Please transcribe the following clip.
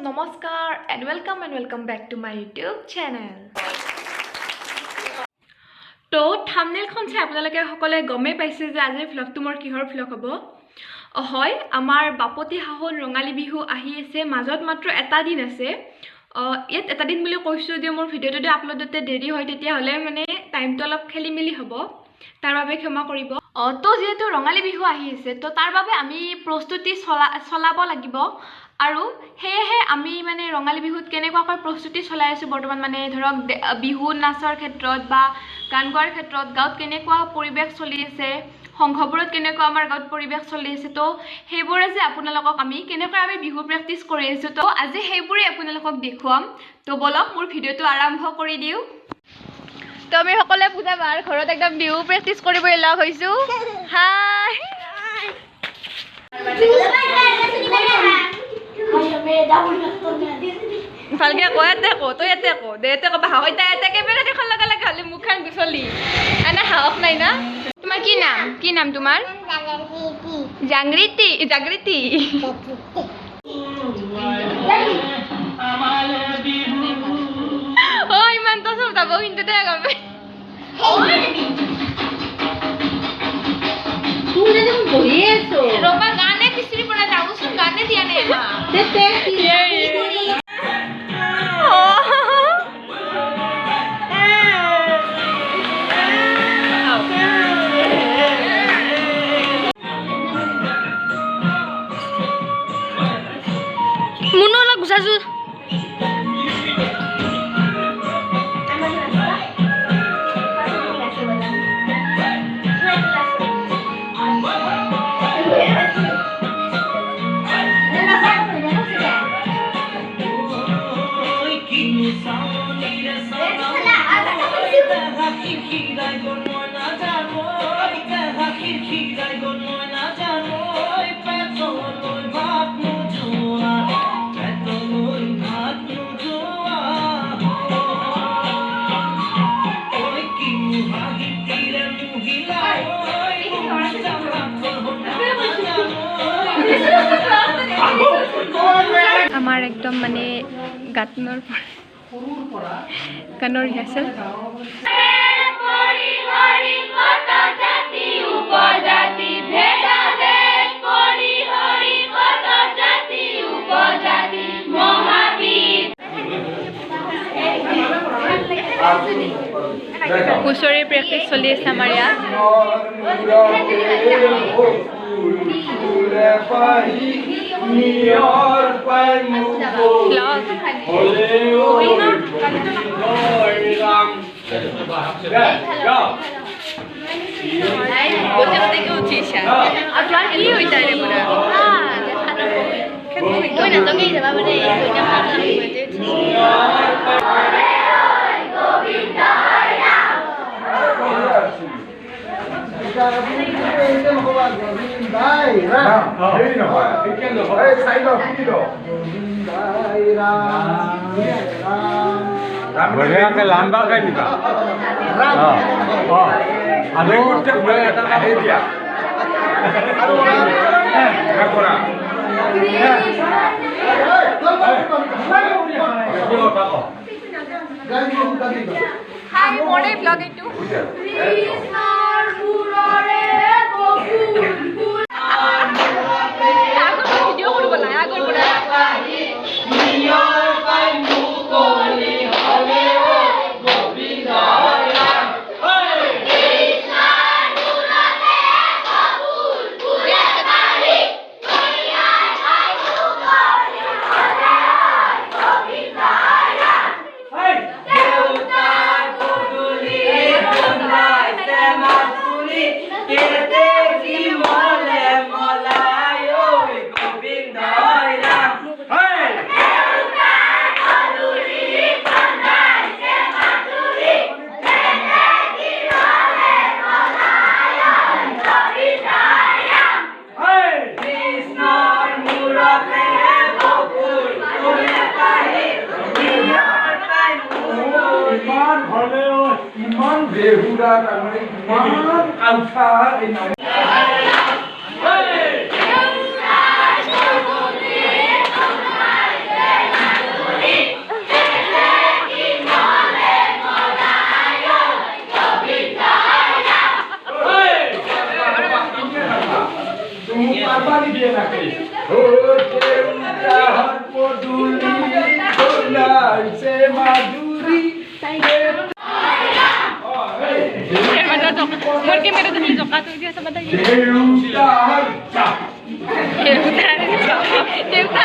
নমস্কাৰ and welcome back to my YouTube channel. তো থাম্বনেইলখন চাই আপোনালোকে সকলে গমেই পাইছে যে আজিৰ ভ্লগটো মোৰ কিহৰ ভ্লগ হ'ব। হয়, আমাৰ বাপতি সাহোন ৰঙালী বিহু আহি আছে, মাজত মাত্ৰ এটা দিন আছে। ইয়াত এটা দিন বুলি কৈছো যে মোৰ ভিডিঅ'টো যদি আপলোড হতে দেৰি হয় তেতিয়া হলে মানে টাইমটো অলপ খেলিমেলি হ'ব, তাৰ বাবে ক্ষমা কৰিব। তো যেহেতু ৰঙালী বিহু আহি আছে তো তাৰ বাবে আমি প্ৰস্তুতি চলাব লাগিব আৰু হেহে আমি মানে ৰঙালী বিহুত কেনেকুৱাকৈ প্ৰস্তুতি চলাই আছো বৰ্তমান, মানে ধৰক বিহু নাচৰ ক্ষেত্ৰত বা গান গোৱাৰ ক্ষেত্ৰত গাঁৱত কেনেকুৱা পৰিৱেশ চলি আছে, সংঘবোৰত কেনেকুৱা আমাৰ গাঁৱত পৰিৱেশ চলি আছে, তো সেইবোৰে যে আপোনালোকক আমি কেনেকৈ আমি বিহু প্ৰেক্টিছ কৰি আছো তো আজি সেইবোৰে আপোনালোকক দেখুৱাম। তো বলক মোৰ ভিডিঅ'টো আৰম্ভ কৰি দিওঁ। তো আমি সকলোৱে পূজা বাৰ ঘৰত একদম বিহু প্ৰেক্টিছ কৰিবলৈ লগ হৈছো। হাই ভালকে কৈ কো তই ইয়াতে কো দে কো বাহক এতিয়া কেমেৰা দেখুন লগা লগা হলে মুখখন গুচলি এনে সাহস নাই না। তোমাৰ কি নাম তোমাৰ? জাগৃতি। জাগৃতি ও ইমান তো সব যাব কিন্তু দে গবে তুমি যেন বহি আছো ৰবা গানে কিস্ত্ৰী বনা যাওচোন, গানে দিয়া নাই মা তে কি কৰি মুনো অলপ গুছাছো। আমাৰ একদম মানে গানৰ ৰিহাৰ্চেল। হুঁচৰি প্ৰেক্টিছ চলি আছে আমাৰ ইয়াত। লাম্বা খাই দিবা ইমান বেহুৰা তাৰমানে ইমান আলফা দিয়ে নাকি ও দেউতাৰ পদূলি ওলাইছে মাধুৰী দেউতা